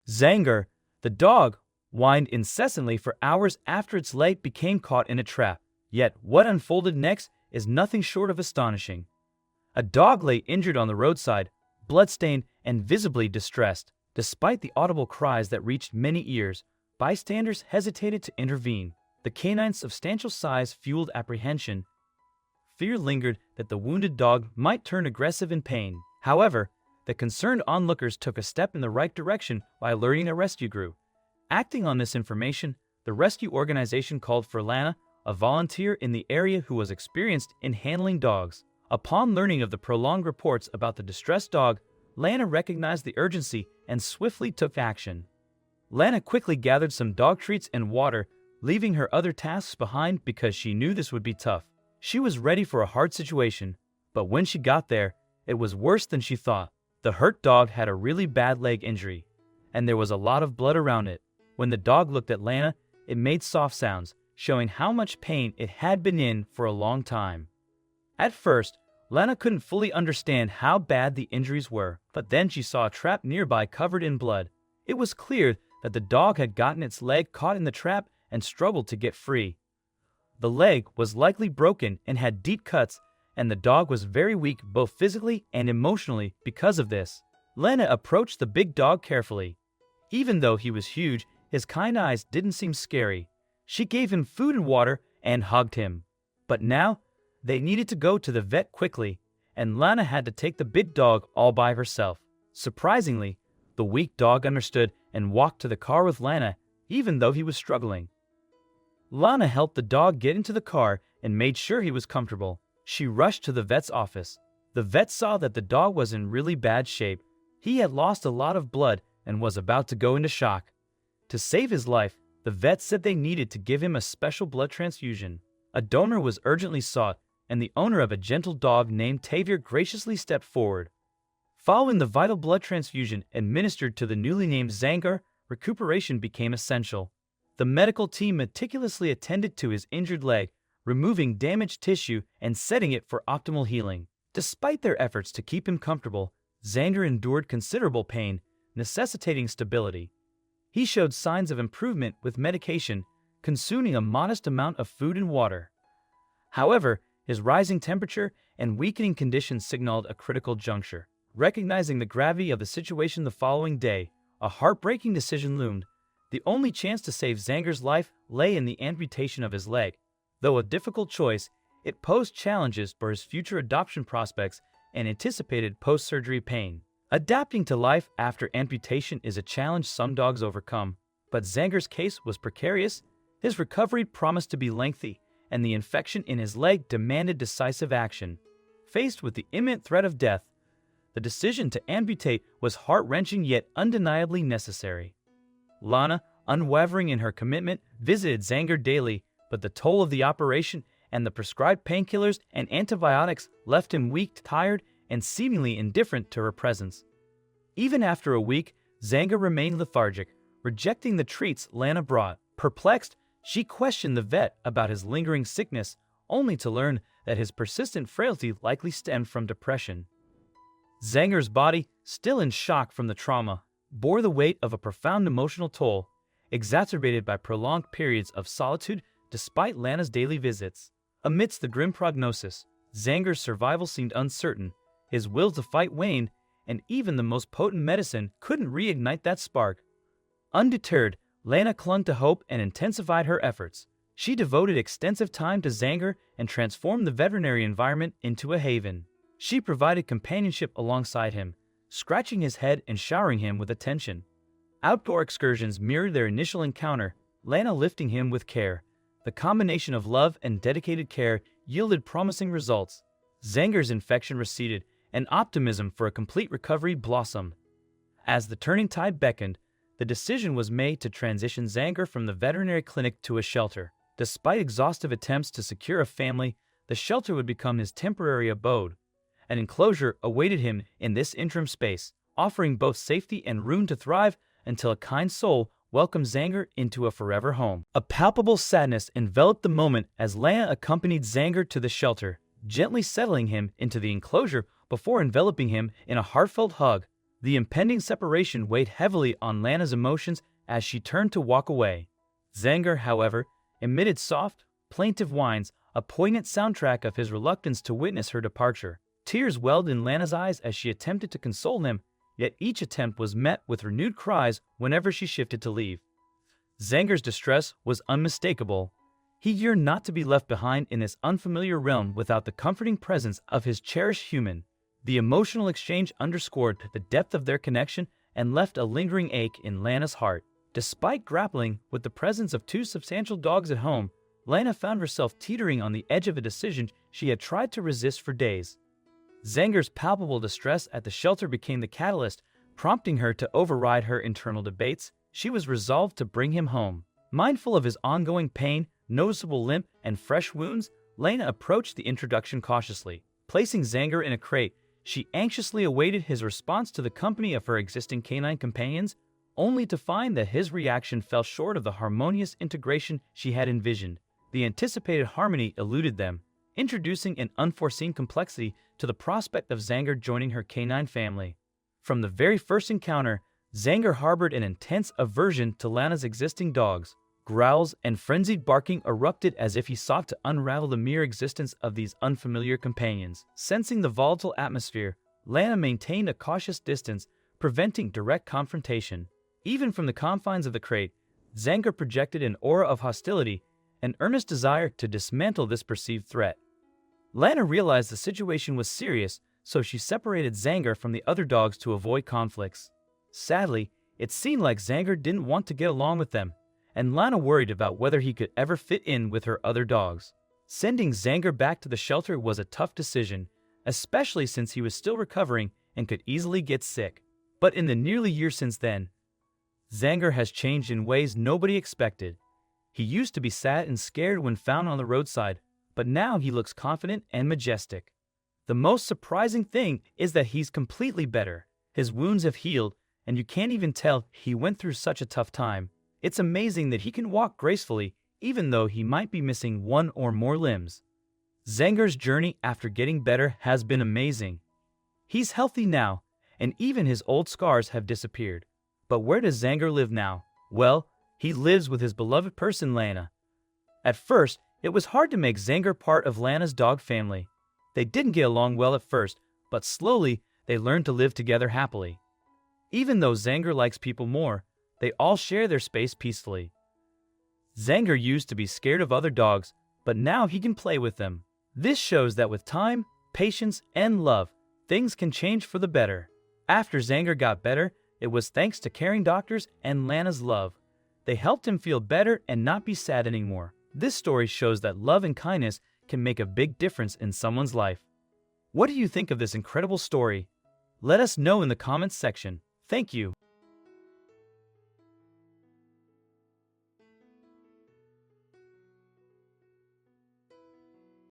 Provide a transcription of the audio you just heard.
Zanger, the dog, whined incessantly for hours after its leg became caught in a trap. Yet what unfolded next is nothing short of astonishing. A dog lay injured on the roadside, bloodstained and visibly distressed. Despite the audible cries that reached many ears, bystanders hesitated to intervene. The canine's substantial size fueled apprehension. Fear lingered that the wounded dog might turn aggressive in pain. However, the concerned onlookers took a step in the right direction by alerting a rescue group. Acting on this information, the rescue organization called for Lana, a volunteer in the area who was experienced in handling dogs. Upon learning of the prolonged reports about the distressed dog, Lana recognized the urgency and swiftly took action. Lana quickly gathered some dog treats and water, leaving her other tasks behind because she knew this would be tough. She was ready for a hard situation, but when she got there, it was worse than she thought. The hurt dog had a really bad leg injury, and there was a lot of blood around it. When the dog looked at Lana, it made soft sounds, showing how much pain it had been in for a long time. At first, Lana couldn't fully understand how bad the injuries were, but then she saw a trap nearby covered in blood. It was clear that the dog had gotten its leg caught in the trap and struggled to get free. The leg was likely broken and had deep cuts, and the dog was very weak both physically and emotionally because of this. Lana approached the big dog carefully. Even though he was huge, his kind eyes didn't seem scary. She gave him food and water and hugged him. But now, they needed to go to the vet quickly, and Lana had to take the big dog all by herself. Surprisingly, the weak dog understood and walked to the car with Lana, even though he was struggling. Lana helped the dog get into the car and made sure he was comfortable. She rushed to the vet's office. The vet saw that the dog was in really bad shape. He had lost a lot of blood and was about to go into shock. To save his life, the vet said they needed to give him a special blood transfusion. A donor was urgently sought, and the owner of a gentle dog named Tavir graciously stepped forward. Following the vital blood transfusion administered to the newly named Zanger, recuperation became essential. The medical team meticulously attended to his injured leg, removing damaged tissue and setting it for optimal healing. Despite their efforts to keep him comfortable, Zanger endured considerable pain, necessitating stability. He showed signs of improvement with medication, consuming a modest amount of food and water. However, his rising temperature and weakening conditions signaled a critical juncture. Recognizing the gravity of the situation the following day, a heartbreaking decision loomed. The only chance to save Zanger's life lay in the amputation of his leg. Though a difficult choice, it posed challenges for his future adoption prospects and anticipated post-surgery pain. Adapting to life after amputation is a challenge some dogs overcome, but Zanger's case was precarious. His recovery promised to be lengthy, and the infection in his leg demanded decisive action. Faced with the imminent threat of death, the decision to amputate was heart-wrenching yet undeniably necessary. Lana, unwavering in her commitment, visited Zanger daily, but the toll of the operation and the prescribed painkillers and antibiotics left him weak, tired, and seemingly indifferent to her presence. Even after a week, Zanger remained lethargic, rejecting the treats Lana brought. Perplexed, she questioned the vet about his lingering sickness, only to learn that his persistent frailty likely stemmed from depression. Zanger's body, still in shock from the trauma, bore the weight of a profound emotional toll, exacerbated by prolonged periods of solitude despite Lana's daily visits. Amidst the grim prognosis, Zanger's survival seemed uncertain. His will to fight waned, and even the most potent medicine couldn't reignite that spark. Undeterred, Lana clung to hope and intensified her efforts. She devoted extensive time to Zanger and transformed the veterinary environment into a haven. She provided companionship alongside him, scratching his head and showering him with attention. Outdoor excursions mirrored their initial encounter, Lana lifting him with care. The combination of love and dedicated care yielded promising results. Zanger's infection receded, and optimism for a complete recovery blossomed. As the turning tide beckoned, the decision was made to transition Zanger from the veterinary clinic to a shelter. Despite exhaustive attempts to secure a family, the shelter would become his temporary abode. An enclosure awaited him in this interim space, offering both safety and room to thrive until a kind soul welcomed Zanger into a forever home. A palpable sadness enveloped the moment as Lana accompanied Zanger to the shelter, gently settling him into the enclosure before enveloping him in a heartfelt hug. The impending separation weighed heavily on Lana's emotions as she turned to walk away. Zanger, however, emitted soft, plaintive whines, a poignant soundtrack of his reluctance to witness her departure. Tears welled in Lana's eyes as she attempted to console him, yet each attempt was met with renewed cries whenever she shifted to leave. Zanger's distress was unmistakable. He yearned not to be left behind in this unfamiliar realm without the comforting presence of his cherished human. The emotional exchange underscored the depth of their connection and left a lingering ache in Lana's heart. Despite grappling with the presence of two substantial dogs at home, Lana found herself teetering on the edge of a decision she had tried to resist for days. Zanger's palpable distress at the shelter became the catalyst, prompting her to override her internal debates. She was resolved to bring him home. Mindful of his ongoing pain, noticeable limp, and fresh wounds, Lana approached the introduction cautiously. Placing Zanger in a crate, she anxiously awaited his response to the company of her existing canine companions, only to find that his reaction fell short of the harmonious integration she had envisioned. The anticipated harmony eluded them, introducing an unforeseen complexity to the prospect of Zanger joining her canine family. From the very first encounter, Zanger harbored an intense aversion to Lana's existing dogs. Growls and frenzied barking erupted as if he sought to unravel the mere existence of these unfamiliar companions. Sensing the volatile atmosphere, Lana maintained a cautious distance, preventing direct confrontation. Even from the confines of the crate, Zanger projected an aura of hostility, an earnest desire to dismantle this perceived threat. Lana realized the situation was serious, so she separated Zanger from the other dogs to avoid conflicts. Sadly, it seemed like Zanger didn't want to get along with them, and Lana worried about whether he could ever fit in with her other dogs. Sending Zanger back to the shelter was a tough decision, especially since he was still recovering and could easily get sick. But in the nearly year since then, Zanger has changed in ways nobody expected. He used to be sad and scared when found on the roadside, but now he looks confident and majestic. The most surprising thing is that he's completely better. His wounds have healed, and you can't even tell he went through such a tough time. It's amazing that he can walk gracefully, even though he might be missing one or more limbs. Zanger's journey after getting better has been amazing. He's healthy now, and even his old scars have disappeared. But where does Zanger live now? Well, he lives with his beloved person Lana. At first, it was hard to make Zanger part of Lana's dog family. They didn't get along well at first, but slowly they learned to live together happily. Even though Zanger likes people more, they all share their space peacefully. Zanger used to be scared of other dogs, but now he can play with them. This shows that with time, patience, and love, things can change for the better. After Zanger got better, it was thanks to caring doctors and Lana's love. They helped him feel better and not be sad anymore. This story shows that love and kindness can make a big difference in someone's life. What do you think of this incredible story? Let us know in the comments section. Thank you.